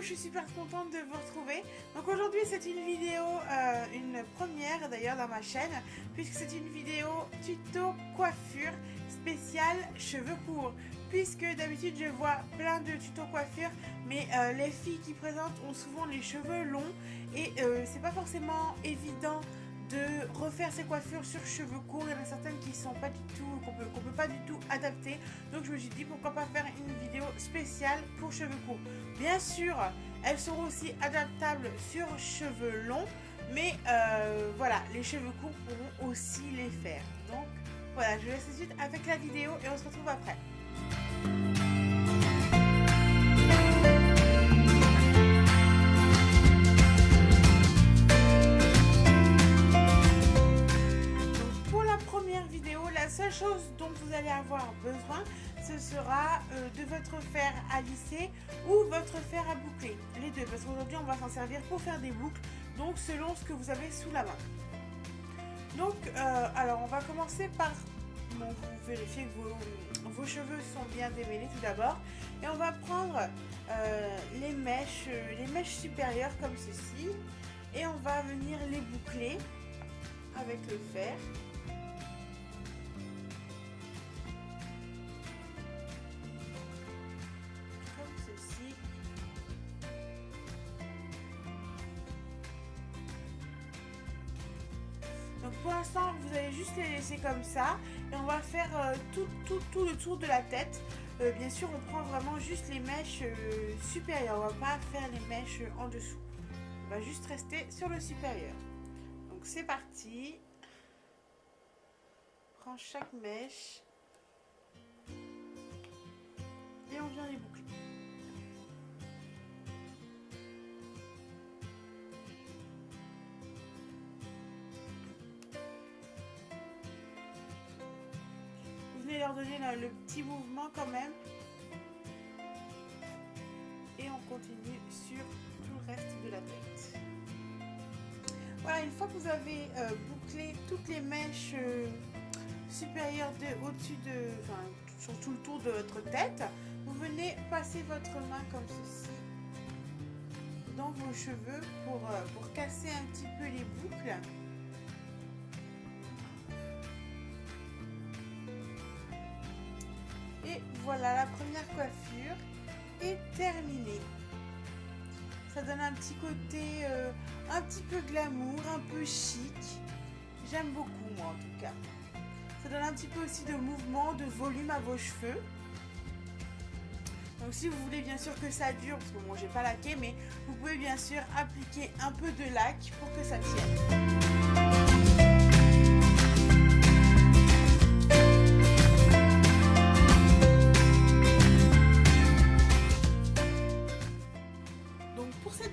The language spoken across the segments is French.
je suis super contente de vous retrouver. Donc aujourd'hui c'est une vidéo, une première d'ailleurs dans ma chaîne, puisque c'est une vidéo tuto coiffure spéciale cheveux courts. Puisque d'habitude je vois plein de tutos coiffure, mais les filles qui présentent ont souvent les cheveux longs et c'est pas forcément évident de refaire ses coiffures sur cheveux courts. Il y en a certaines qui sont pas du tout, qu'on peut pas du tout adapter. Donc je me suis dit pourquoi pas faire une vidéo spéciale pour cheveux courts. Bien sûr, elles seront aussi adaptables sur cheveux longs, mais voilà, les cheveux courts pourront aussi les faire. Donc voilà, je vous laisse tout de suite avec la vidéo et on se retrouve après. La seule chose dont vous allez avoir besoin, ce sera de votre fer à lisser ou votre fer à boucler, les deux, parce qu'aujourd'hui on va s'en servir pour faire des boucles, donc selon ce que vous avez sous la main. Donc alors on va commencer par vous vérifier que vos cheveux sont bien démêlés tout d'abord, et on va prendre les mèches supérieures comme ceci, et on va venir les boucler avec le fer. Donc pour l'instant vous allez juste les laisser comme ça et on va faire tout le tour de la tête. Bien sûr on prend vraiment juste les mèches supérieures, on va pas faire les mèches en dessous. On va juste rester sur le supérieur. Donc c'est parti. On prend chaque mèche et on vient les boucler. Leur donner le petit mouvement quand même et on continue sur tout le reste de la tête. Voilà, une fois que vous avez bouclé toutes les mèches supérieures au-dessus sur tout le tour de votre tête, vous venez passer votre main comme ceci dans vos cheveux pour casser un petit peu les boucles. Et voilà, la première coiffure est terminée. Ça donne un petit côté un petit peu glamour, un peu chic. J'aime beaucoup moi en tout cas. Ça donne un petit peu aussi de mouvement, de volume à vos cheveux. Donc si vous voulez bien sûr que ça dure, parce que moi j'ai pas laqué, mais vous pouvez bien sûr appliquer un peu de lac pour que ça tienne.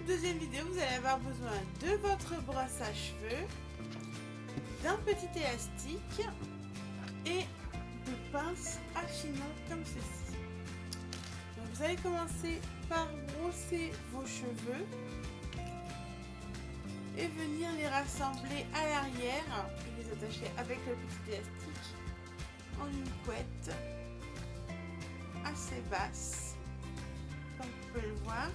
Deuxième vidéo, vous allez avoir besoin de votre brosse à cheveux, d'un petit élastique et de pinces à chinon comme ceci. Donc vous allez commencer par brosser vos cheveux et venir les rassembler à l'arrière et les attacher avec le petit élastique en une couette assez basse, comme vous pouvez le voir.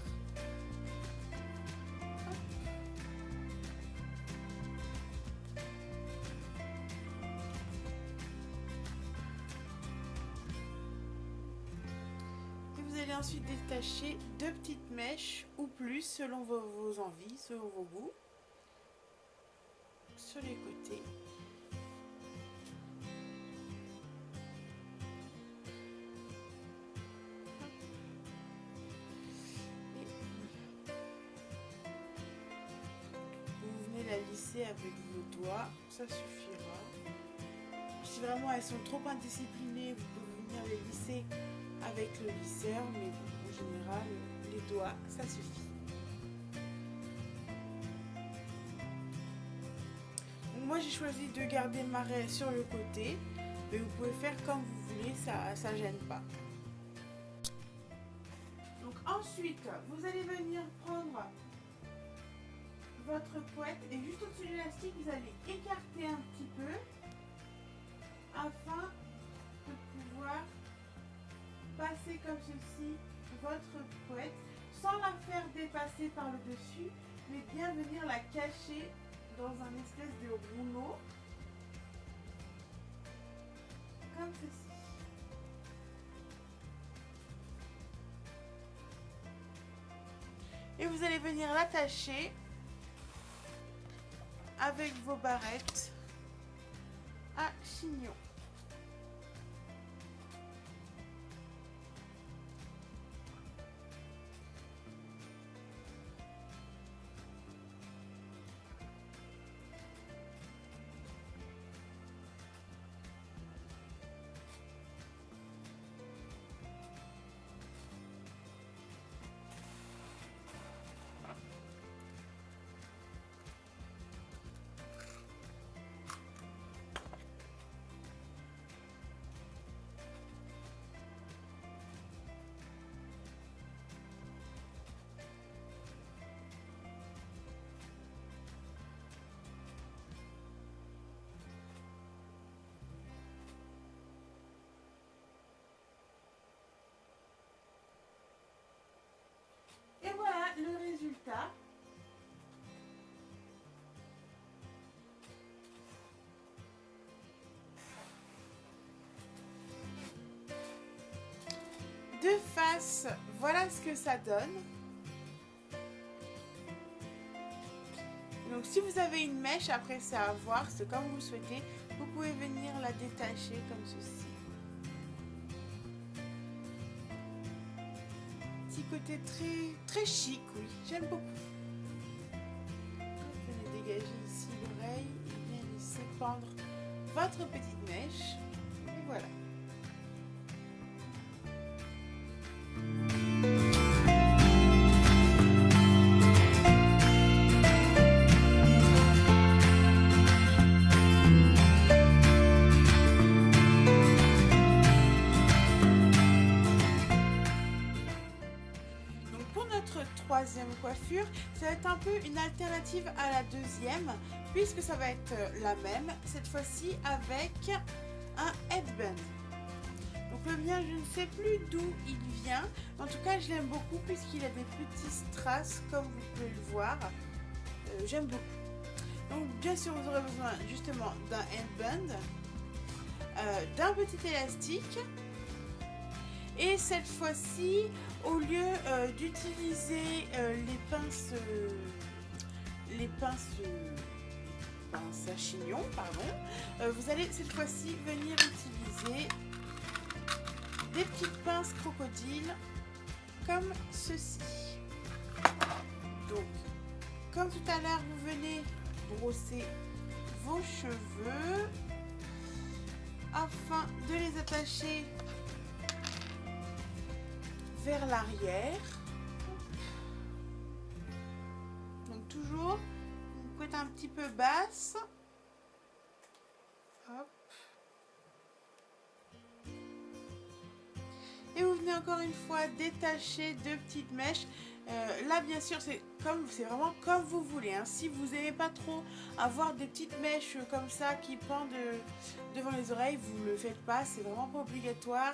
Vous allez ensuite détacher deux petites mèches ou plus selon vos envies, selon vos goûts, sur les côtés. Et vous venez la lisser avec vos doigts, ça suffira. Si vraiment elles sont trop indisciplinées, vous pouvez venir les lisser avec le lisseur, mais en général les doigts ça suffit. Donc moi j'ai choisi de garder ma raie sur le côté, mais vous pouvez faire comme vous voulez, ça gêne pas. Donc ensuite vous allez venir prendre votre couette et juste au-dessus de l'élastique vous allez écarter un petit peu afin de pouvoir passer comme ceci votre couette sans la faire dépasser par le dessus, mais bien venir la cacher dans un espèce de rouleau, comme ceci. Et vous allez venir l'attacher avec vos barrettes à chignon. Et voilà le résultat. De face, voilà ce que ça donne. Donc si vous avez une mèche, après c'est à voir, c'est comme vous le souhaitez. Vous pouvez venir la détacher comme ceci. Petit côté très chic, oui, j'aime beaucoup. Vous allez dégager ici l'oreille et bien laisser pendre votre petite mèche. Et voilà. Troisième coiffure, ça va être un peu une alternative à la deuxième puisque ça va être la même, cette fois-ci avec un headband. Donc le mien, je ne sais plus d'où il vient, en tout cas je l'aime beaucoup puisqu'il a des petits strass comme vous pouvez le voir. J'aime beaucoup. Donc bien sûr vous aurez besoin justement d'un headband, d'un petit élastique. Et cette fois-ci, au lieu d'utiliser les pinces à chignon, pardon, vous allez cette fois-ci venir utiliser des petites pinces crocodiles comme ceci. Donc, comme tout à l'heure, vous venez brosser vos cheveux afin de les attacher vers l'arrière. Donc toujours une couette un petit peu basse. Hop. Et vous venez encore une fois détacher deux petites mèches. Là bien sûr c'est vraiment comme vous voulez, hein. Si vous n'aimez pas trop avoir des petites mèches comme ça qui pendent devant les oreilles, vous ne le faites pas, c'est vraiment pas obligatoire.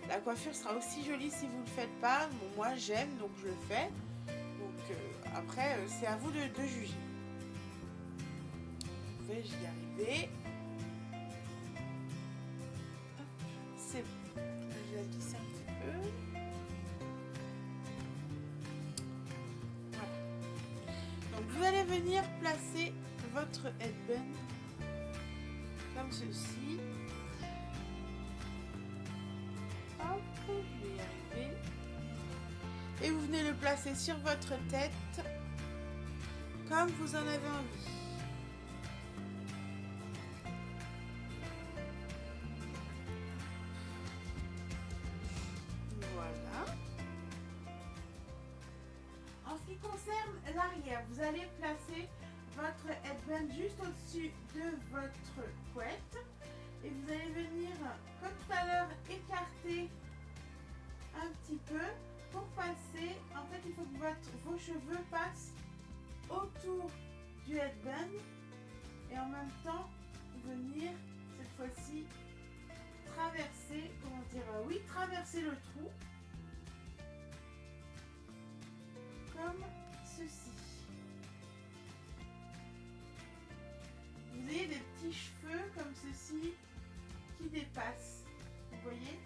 La coiffure sera aussi jolie si vous ne le faites pas. Bon, moi j'aime donc je le fais. Donc après c'est à vous de juger. Vais-je y arriver? C'est bon. Je vais glisser un petit peu. Vous allez venir placer votre headband comme ceci. Hop, je vais y arriver. Et vous venez le placer sur votre tête comme vous en avez envie. Voilà. En ce qui concerne l'arrière, vous allez placer votre headband juste au-dessus de votre couette et vous allez venir, comme tout à l'heure, écarter un petit peu pour passer. En fait, il faut que vos cheveux passent autour du headband et en même temps venir cette fois-ci traverser, traverser le trou. comme ceci. Vous avez des petits cheveux comme ceci qui dépassent. Vous voyez?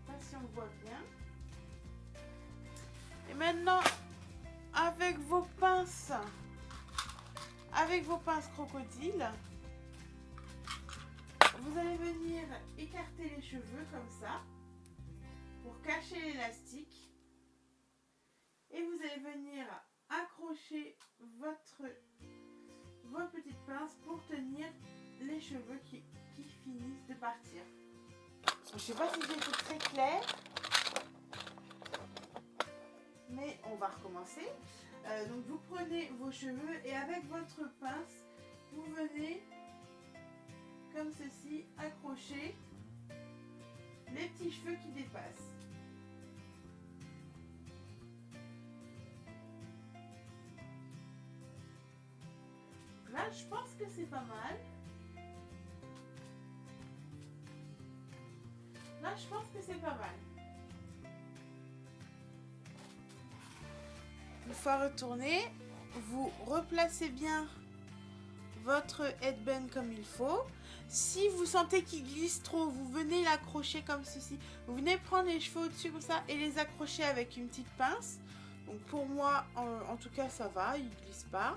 Pas si on voit bien. Et maintenant, avec vos pinces crocodile, vous allez venir écarter les cheveux comme ça pour cacher l'élastique. Et vous allez venir accrocher vos petites pinces pour tenir les cheveux qui finissent de partir. Je ne sais pas si j'ai été très clair, mais on va recommencer. Donc vous prenez vos cheveux et avec votre pince, vous venez comme ceci accrocher les petits cheveux qui dépassent. Là, je pense que c'est pas mal. Là, je pense que c'est pas mal. Une fois retourné, vous replacez bien votre headband comme il faut. Si vous sentez qu'il glisse trop, vous venez l'accrocher comme ceci. Vous venez prendre les cheveux au-dessus comme ça et les accrocher avec une petite pince. Donc pour moi, en tout cas, ça va, il ne glisse pas.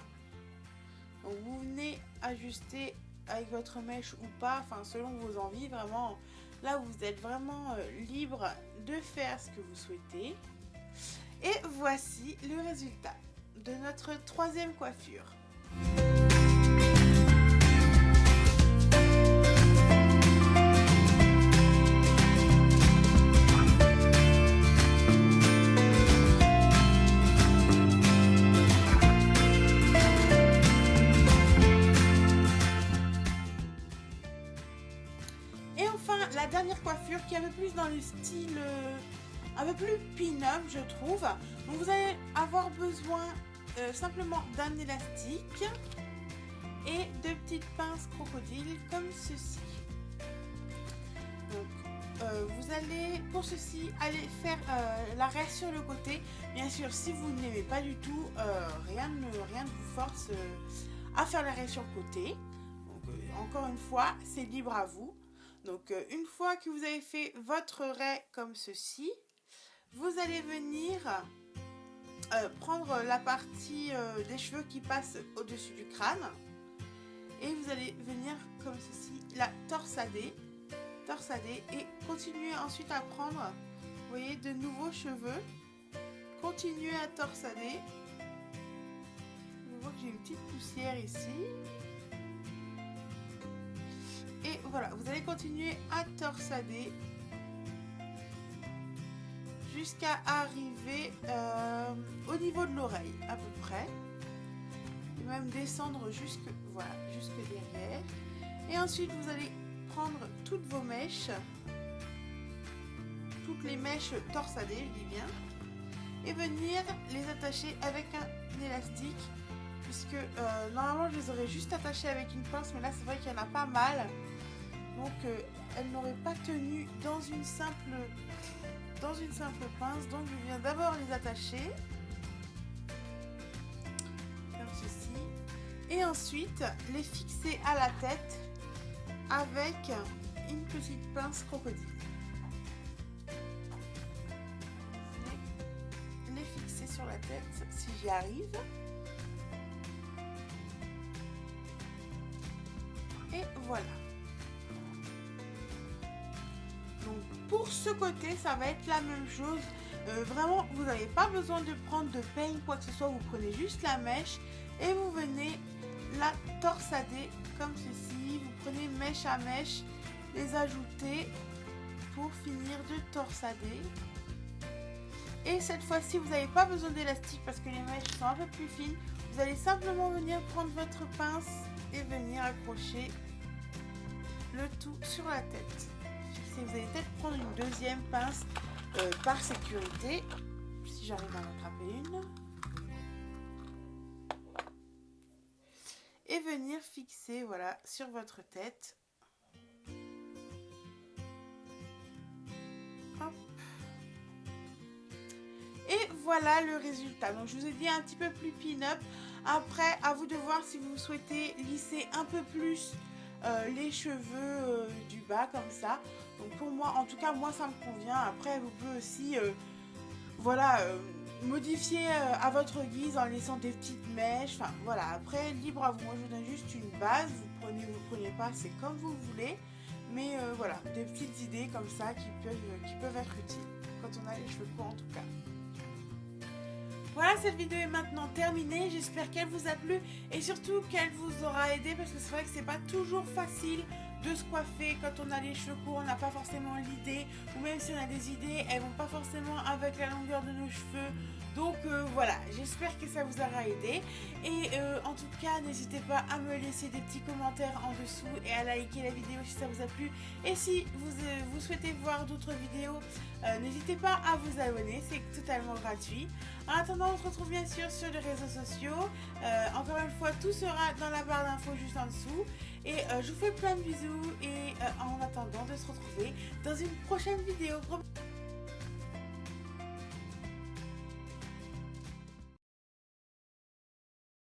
Donc vous venez ajuster avec votre mèche ou pas, enfin selon vos envies, vraiment. Là, vous êtes vraiment libre de faire ce que vous souhaitez. Et voici le résultat de notre troisième coiffure. Et enfin, la dernière coiffure qui est un peu plus dans le style un peu plus pin-up, je trouve. Donc vous allez avoir besoin simplement d'un élastique et de petites pinces crocodile comme ceci. Donc vous allez pour ceci aller faire l'arrêt sur le côté. Bien sûr, si vous n'aimez pas du tout, rien ne vous force à faire l'arrêt sur le côté. Donc encore une fois, c'est libre à vous. Donc une fois que vous avez fait votre raie comme ceci, vous allez venir prendre la partie des cheveux qui passent au-dessus du crâne et vous allez venir comme ceci la torsader et continuer ensuite à prendre, vous voyez, de nouveaux cheveux, continuer à torsader. Je vois que j'ai une petite poussière ici. Et voilà, vous allez continuer à torsader jusqu'à arriver au niveau de l'oreille à peu près. Et même descendre jusque derrière. Et ensuite, vous allez prendre toutes vos mèches, toutes les mèches torsadées, je dis bien, et venir les attacher avec un élastique. Puisque normalement, je les aurais juste attachées avec une pince, mais là, c'est vrai qu'il y en a pas mal. Donc, elles n'auraient pas tenu dans une simple pince. Donc je viens d'abord les attacher comme ceci et ensuite les fixer à la tête avec une petite pince crocodile. Les fixer sur la tête si j'y arrive. Et voilà. Donc pour ce côté, ça va être la même chose. Vraiment, vous n'avez pas besoin de prendre de peigne, quoi que ce soit. Vous prenez juste la mèche et vous venez la torsader comme ceci. Vous prenez mèche à mèche, les ajouter pour finir de torsader. Et cette fois-ci, vous n'avez pas besoin d'élastique parce que les mèches sont un peu plus fines. Vous allez simplement venir prendre votre pince et venir accrocher le tout sur la tête. Vous allez peut-être prendre une deuxième pince par sécurité, si j'arrive à en attraper une. Et venir fixer, voilà, sur votre tête. Hop. Et voilà le résultat. Donc je vous ai dit un petit peu plus pin-up. Après, à vous de voir si vous souhaitez lisser un peu plus les cheveux du bas comme ça. Donc pour moi, en tout cas, moi ça me convient. Après, vous pouvez aussi, voilà, modifier à votre guise en laissant des petites mèches. Enfin voilà, après, libre à vous. Moi, je vous donne juste une base. Vous prenez pas, c'est comme vous voulez. Mais voilà, des petites idées comme ça qui peuvent être utiles quand on a les cheveux courts en tout cas. Voilà, cette vidéo est maintenant terminée. J'espère qu'elle vous a plu et surtout qu'elle vous aura aidé parce que c'est vrai que c'est pas toujours facile de se coiffer quand on a les cheveux courts, on n'a pas forcément l'idée, ou même si on a des idées, elles vont pas forcément avec la longueur de nos cheveux. Donc voilà, j'espère que ça vous aura aidé et en tout cas n'hésitez pas à me laisser des petits commentaires en dessous et à liker la vidéo si ça vous a plu. Et si vous souhaitez voir d'autres vidéos, n'hésitez pas à vous abonner, c'est totalement gratuit. En attendant, on se retrouve bien sûr sur les réseaux sociaux. Encore une fois, tout sera dans la barre d'infos juste en dessous. Et je vous fais plein de bisous et en attendant de se retrouver dans une prochaine vidéo.